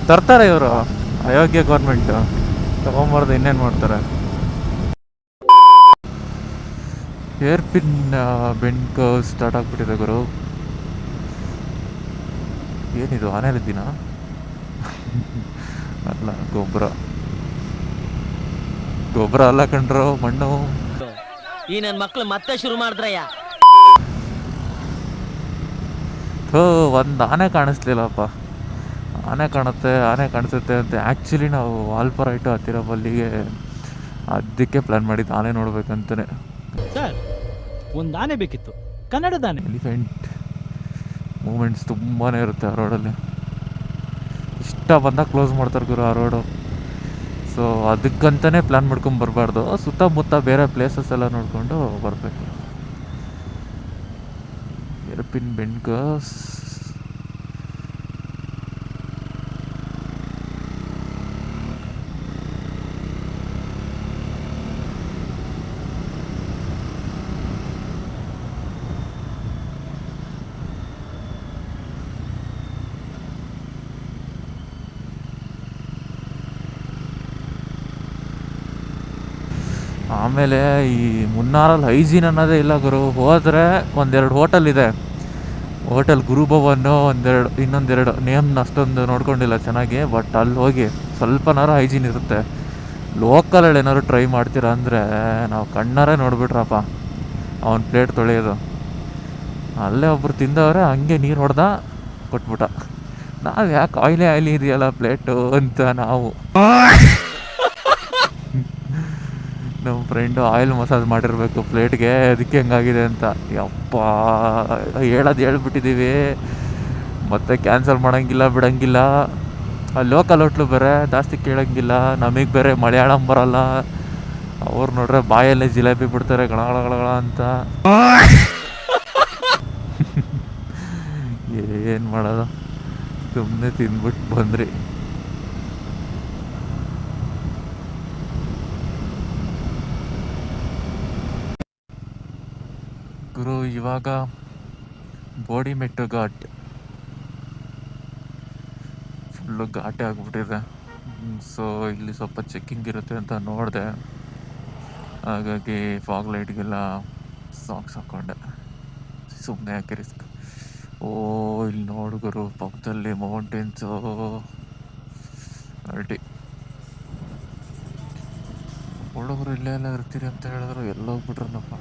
ತರ್ತಾರೆ ಇವರು, ಅಯೋಗ್ಯ ಗೌರ್ಮೆಂಟ್ ತಗೊಂಬಾರ್ದು ಇನ್ನೇನು ಮಾಡ್ತಾರೆ. ಏರ್ ಪಿನ್ ಬೆಂಡ್ ಸ್ಟಾರ್ಟ್ ಆಗಿಬಿಟ್ಟಿದೆ ಗುರು. ಏನಿದು ಆನೆಲಿದ್ದೀನ? ಅಲ್ಲ, ಗೊಬ್ಬರ ಅಲ್ಲ ಕಂಡ್ರು, ಮಣ್ಣು. ಈ ನನ್ನ ಮಕ್ಳು ಮತ್ತೆ ಶುರು ಮಾಡಿದ್ರಯ್ಯ. ಒಂದು ಆನೆ ಕಾಣಿಸ್ಲಿಲ್ಲಪ್ಪ. ಆನೆ ಕಾಣಿಸುತ್ತೆ ಅಂತ ಆ್ಯಕ್ಚುಲಿ ನಾವು ಆಲ್ಪರೈಟು ಹತ್ತಿರ ಬಲ್ಲಿಗೆ ಅದಕ್ಕೆ ಪ್ಲ್ಯಾನ್ ಮಾಡಿದ್ದು, ಆನೆ ನೋಡ್ಬೇಕಂತಾನೆ. ಸರ್, ಒಂದು ಆನೆ ಬೇಕಿತ್ತು, ಕನ್ನಡದ ಆನೆ. ಎಲಿಫೆಂಟ್ ಮೂಮೆಂಟ್ಸ್ ತುಂಬಾ ಇರುತ್ತೆ ಆ ರೋಡಲ್ಲಿ. ಇಷ್ಟ ಬಂದಾಗ ಕ್ಲೋಸ್ ಮಾಡ್ತಾರೆ ಗುರು ಆ ರೋಡು. ಸೊ ಅದಕ್ಕಂತಲೇ ಪ್ಲ್ಯಾನ್ ಮಾಡ್ಕೊಂಡು ಬರಬಾರ್ದು, ಸುತ್ತಮುತ್ತ ಬೇರೆ ಪ್ಲೇಸಸ್ ಎಲ್ಲ ನೋಡಿಕೊಂಡು ಬರಬೇಕು. ಏರ್ಪಿನ್ ಬೆಂಡ್ಗಸ್ ಆಮೇಲೆ ಈ ಮುನ್ನಾರಲ್ಲಿ ಹೈಜೀನ್ ಅನ್ನೋದೇ ಇಲ್ಲ ಗುರು. ಹೋದರೆ ಒಂದೆರಡು ಹೋಟೆಲ್ ಇದೆ, ಹೋಟೆಲ್ ಗುರುಭವನ್ನು ಇನ್ನೊಂದೆರಡು ನೇಮ್ನ ಅಷ್ಟೊಂದು ನೋಡ್ಕೊಂಡಿಲ್ಲ ಚೆನ್ನಾಗಿ. ಬಟ್ ಅಲ್ಲಿ ಹೋಗಿ ಸ್ವಲ್ಪನಾರು ಹೈಜೀನ್ ಇರುತ್ತೆ. ಲೋಕಲಲ್ಲಿ ಏನಾದ್ರು ಟ್ರೈ ಮಾಡ್ತೀರಾ ಅಂದರೆ ನಾವು ಕಣ್ಣಾರೆ ನೋಡಿಬಿಟ್ರಪ್ಪ ಅವನ ಪ್ಲೇಟ್ ತೊಳೆಯೋದು. ಅಲ್ಲೇ ಒಬ್ರು ತಿಂದವ್ರೆ, ಹಂಗೆ ನೀರು ಹೊಡೆದ ಕೊಟ್ಬಿಟ್ಟ. ನಾವು ಯಾಕೆ ಆಯ್ಲಿ ಇದೆಯಲ್ಲ ಪ್ಲೇಟು ಅಂತ ನಾವು ನಮ್ಮ ಫ್ರೆಂಡು ಆಯಿಲ್ ಮಸಾಜ್ ಮಾಡಿರಬೇಕು ಪ್ಲೇಟ್ಗೆ, ಅದಕ್ಕೆ ಹೆಂಗಾಗಿದೆ ಅಂತ. ಯಪ್ಪ, ಹೇಳ್ಬಿಟ್ಟಿದ್ದೀವಿ, ಮತ್ತೆ ಕ್ಯಾನ್ಸಲ್ ಮಾಡೋಂಗಿಲ್ಲ ಬಿಡೋಂಗಿಲ್ಲ. ಅಲ್ಲಿ ಲೋಕಲ್ ಹೋಟ್ಲು ಬೇರೆ ಜಾಸ್ತಿ ಕೇಳೋಂಗಿಲ್ಲ, ನಮಗೆ ಬೇರೆ ಮಲಯಾಳಂ ಬರೋಲ್ಲ. ಅವ್ರು ನೋಡ್ರೆ ಬಾಯಲ್ಲೇ ಜಿಲೇಬಿ ಬಿಡ್ತಾರೆ ಗಳಗಳ ಅಂತ. ಏನು ಮಾಡೋದು, ಸುಮ್ಮನೆ ತಿಂದ್ಬಿಟ್ಟು ಬಂದ್ರಿ. ಗುರು ಇವಾಗ ಬೋಡಿಮೆಟ್ಟು ಘಾಟ್ ಫುಲ್ಲು ಘಾಟೆ ಆಗಿಬಿಟ್ಟಿದೆ. ಸೊ ಇಲ್ಲಿ ಸ್ವಲ್ಪ ಚೆಕ್ಕಿಂಗ್ ಇರುತ್ತೆ ಅಂತ ನೋಡಿದೆ, ಹಾಗಾಗಿ ಫಾಗ್ ಲೈಟ್ಗೆಲ್ಲ ಸಾಕ್ಸ್ ಹಾಕ್ಕೊಂಡೆ. ಸುಮ್ಮನೆ ಯಾಕೆ ರಿಸ್ಕ್. ಇಲ್ಲಿ ನೋಡುಗರು ಪಕ್ಕದಲ್ಲಿ ಮೌಂಟೇನ್ಸು ಅಲ್ಟಿ. ಹುಡುಗರು ಇಲ್ಲೇ ಎಲ್ಲ ಇರ್ತೀರಿ ಅಂತ ಹೇಳಿದ್ರು, ಎಲ್ಲ ಹೋಗ್ಬಿಟ್ರನಪ್ಪ.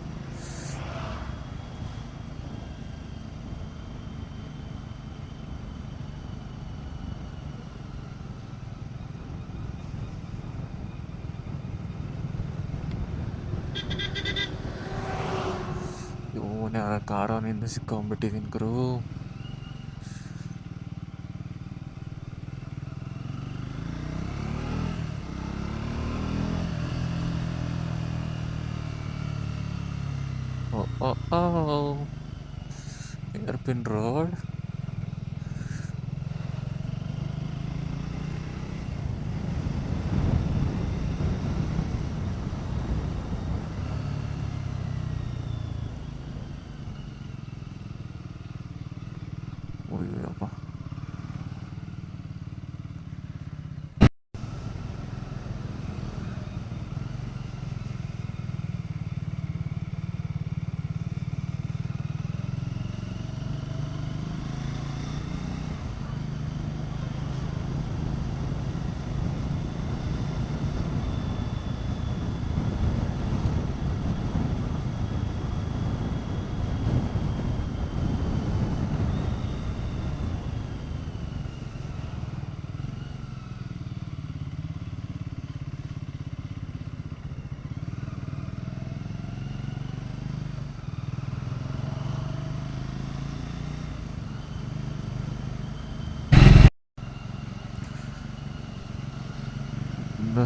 ಇವನೇ ಕಾರನಿಂದ ಸಿಕ್ಕೊಂಡ್ಬಿಟ್ಟಿದ್ದೀನಿ ಗುರು. ಏರ್ಪಿನ್ ರೋಡ್. ಅಯ್ಯಪ್ಪ,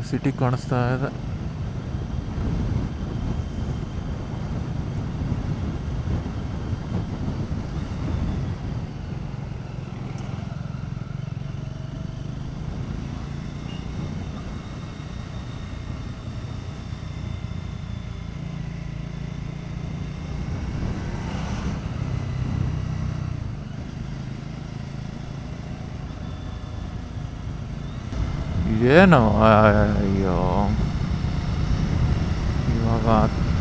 ಸಿಟಿ ಕಾಣಿಸ್ತಾ ಇದೆ. ಏನು ಅಯ್ಯೋ, ಇವಾಗ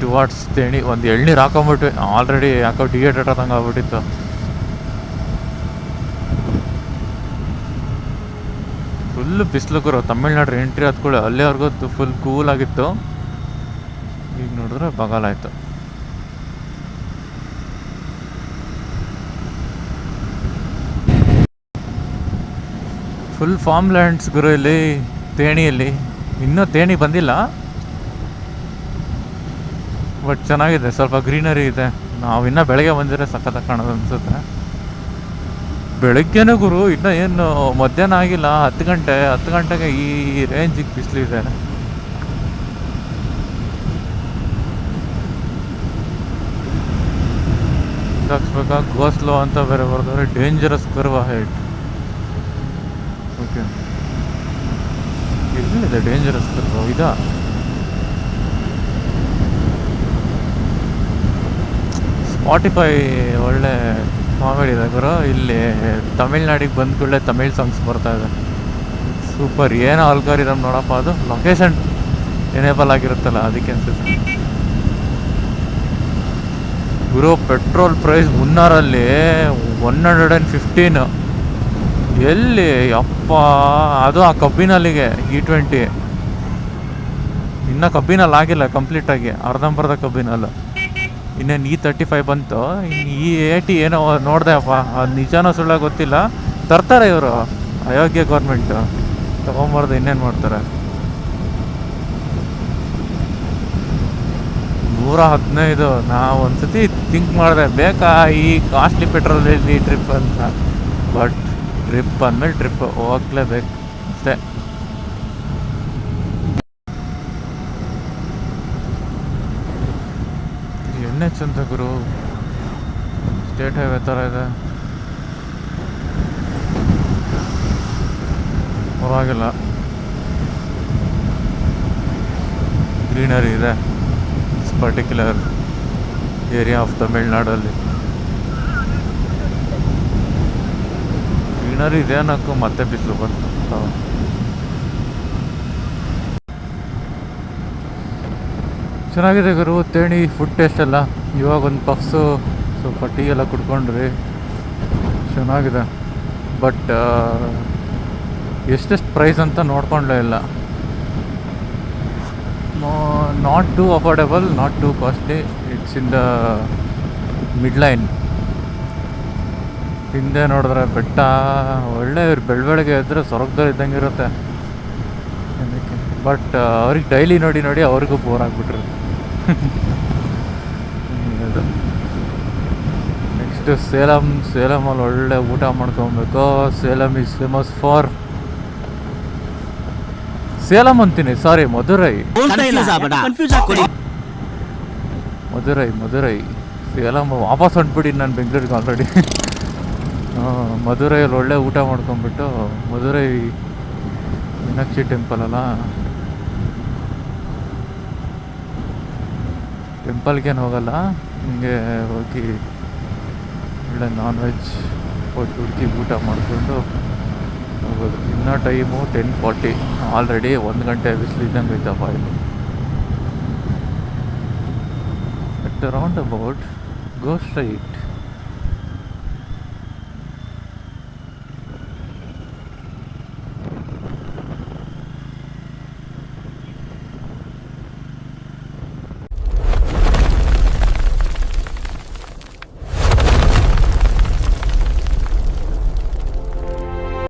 ಟುವಾರ್ಡ್ಸ್ ತೇಣಿ ಒಂದು ಎಳ್ನೀರು ಹಾಕೊಂಬಿಟ್ವಿ. ಆಲ್ರೆಡಿ ಯಾಕೋ ಡಿಹೈಡ್ರೇಟ್ ಆದಂಗೆ ಆಗ್ಬಿಟ್ಟಿತ್ತು. ಫುಲ್ ಬಿಸಿಲು ಗುರು. ತಮಿಳ್ನಾಡು ಎಂಟ್ರಿ ಹತ್ಕೊಳ್ಳಿ ಅಲ್ಲಿವರೆಗೂ ಫುಲ್ ಕೂಲ್ ಆಗಿತ್ತು. ಈಗ ನೋಡಿದ್ರೆ ಬಗಲಾಯ್ತು. ಫುಲ್ ಫಾರ್ಮ್ ಲ್ಯಾಂಡ್ಸ್ ಗುರು ಇಲ್ಲಿ ತೇಣಿಯಲ್ಲಿ. ಇನ್ನೂ ತೇಣಿ ಬಂದಿಲ್ಲ, ಬಟ್ ಚೆನ್ನಾಗಿದೆ, ಸ್ವಲ್ಪ ಗ್ರೀನರಿ ಇದೆ. ನಾವು ಇನ್ನೂ ಬೆಳಗ್ಗೆ ಬಂದಿದ್ರೆ ಸಖತ್ತಾಗಿ ಕಾಣೋದು ಅನಿಸುತ್ತೆ. ಬೆಳಗ್ಗೆನೂ ಗುರು, ಇನ್ನೂ ಏನು ಮಧ್ಯಾಹ್ನ ಆಗಿಲ್ಲ, 10 ಗಂಟೆಗೆ ಈ ರೇಂಜಿಗೆ ಬಿಸಿಲಿದೆ. ಹಾಕ್ಸ್ಬೇಕಾ ಗೋಸ್ಲೋ ಅಂತ ಬೇರೆ ಬರ್ತಾರೆ. Dangerous curve head. ಓಕೆ, ಎಲ್ಲಿದೆ ಡೇಂಜರಸ್ ಕರ್ವ್? ಇದಾ? ಸ್ಪಾಟಿಫೈ ಒಳ್ಳೆ ಕಾಮಿಡಿ ಇದೆ ಗುರು. ಇಲ್ಲಿ ತಮಿಳ್ನಾಡಿಗೆ ಬಂದ ಕೂಡಲೇ ತಮಿಳ್ ಸಾಂಗ್ಸ್ ಬರ್ತಾ ಇದೆ. ಸೂಪರ್. ಏನೋ ಅಲ್ಗಾರಿದಮ್ ನೋಡಪ್ಪ, ಅದು ಲೊಕೇಶನ್ ಎನೇಬಲ್ ಆಗಿರುತ್ತಲ್ಲ ಅದಕ್ಕೆ ಅನ್ಸುತ್ತೆ ಗುರು. Petrol price ಮುನ್ನಾರಲ್ಲಿ 115. ಎಲ್ಲಿ ಅಪ್ಪ, ಅದು ಆ ಕಬ್ಬಿನಲ್ಲಿಗೆ E20. ಇನ್ನೂ ಕಬ್ಬಿನಲ್ಲಿ ಆಗಿಲ್ಲ ಕಂಪ್ಲೀಟಾಗಿ, ಅರ್ಧಂಬರ್ಧ ಕಬ್ಬಿನಲ್ಲ. ಇನ್ನೇನು E35 ಬಂತು. ಇನ್ನು E80 ಏನೋ ನೋಡಿದೆ ಅಪ್ಪ, ಅದು ನಿಜಾನೋ ಸುಳ್ಳ ಗೊತ್ತಿಲ್ಲ. ತರ್ತಾರೆ ಇವರು, ಅಯೋಗ್ಯ ಗೌರ್ಮೆಂಟು. ತೊಗೊಂಬಾರ್ದು, ಇನ್ನೇನು ಮಾಡ್ತಾರೆ. 115. ನಾವು ಒಂದ್ಸತಿ ಥಿಂಕ್ ಮಾಡಿದೆ, ಬೇಕಾ ಈ ಕಾಸ್ಟ್ಲಿ ಪೆಟ್ರೋಲಲ್ಲಿ ಟ್ರಿಪ್ ಅಂತ. ಬಟ್ ಟ್ರಿಪ್ ಅಂದಮೇಲೆ ಟ್ರಿಪ್ ಹೋಗ್ಲೇಬೇಕು ಅಷ್ಟೇ. NH ಅಂತ ಗುರು, ಸ್ಟೇಟ್ ಹೈವೇ ಥರ ಇದೆ, ಪರವಾಗಿಲ್ಲ. ಗ್ರೀನರಿ ಇದೆ ಪರ್ಟಿಕ್ಯುಲರ್ ಏರಿಯಾ ಆಫ್ ತಮಿಳ್ನಾಡಲ್ಲಿ. ಗ್ರೀನರಿ ಇದೆ ಅನ್ನೋಕ್ಕೂ ಮತ್ತೆ ಬಿಸಿಲು ಬಂತು. ಚೆನ್ನಾಗಿದೆ ಗುರು ತೇಣಿ. ಫುಡ್ ಟೇಸ್ಟ್ ಎಲ್ಲ ಇವಾಗ ಒಂದು ಪಫ್ಸು, ಸ್ವಲ್ಪ ಟೀ ಎಲ್ಲ ಕುಡ್ಕೊಂಡ್ರಿ, ಚೆನ್ನಾಗಿದೆ. ಬಟ್ ಎಷ್ಟೆಷ್ಟು ಪ್ರೈಸ್ ಅಂತ ನೋಡ್ಕೊಂಡೇ ಇಲ್ಲ. Not two affordable, not two costly. It's in the mid line. ಹಿಂದೆ ನೋಡಿದ್ರೆ ಬೆಟ್ಟ, ಒಳ್ಳೆ ಬೆಳಗ್ಗೆ ಎದ್ದರೆ ಸ್ವರ್ಗದಲ್ಲಿ ಇದ್ದಂಗೆ ಇರುತ್ತೆ. ಬಟ್ ಅವ್ರಿಗೆ ಡೈಲಿ ನೋಡಿ ನೋಡಿ ಅವ್ರಿಗೂ ಬೋರ್ ಆಗಿಬಿಟ್ರು. ನೆಕ್ಸ್ಟ್ ಸೇಲಮಲ್ಲಿ ಒಳ್ಳೆ ಊಟ ಮಾಡ್ಕೊಬೇಕು. Salem is famous for, Salem ಅಂತೀನಿ, ಸಾರಿ ಮಧುರೈ. ಮಧುರೈ ಸೇಲಂ ವಾಪಸ್ ಹೊಂಟ್ಬಿಡಿ ನಾನು ಬೆಂಗಳೂರಿಗೆ ಆಲ್ರೆಡಿ. ಮಧುರೈಯಲ್ಲಿ ಒಳ್ಳೆ ಊಟ ಮಾಡ್ಕೊಂಬಿಟ್ಟು, ಮಧುರೈ ಮೀನಾಕ್ಷಿ ಟೆಂಪಲ್ ಅಲ್ಲ, ಟೆಂಪಲ್ಗೇನು ಹೋಗಲ್ಲ, ಹಿಂಗೆ ಹೋಗಿ ಒಳ್ಳೆ ನಾನ್ ವೆಜ್ ಹುಡುಕಿ ಊಟ ಮಾಡಿಕೊಂಡು ಹೋಗೋದು. ಇನ್ನೂ ಟೈಮು 10:40. ಆಲ್ರೆಡಿ 1 ಗಂಟೆ ಬಿಸಿಲಿದ್ದಂಗೆ ಐತಪ್ಪ ಇಲ್ಲಿ. At round about go straight.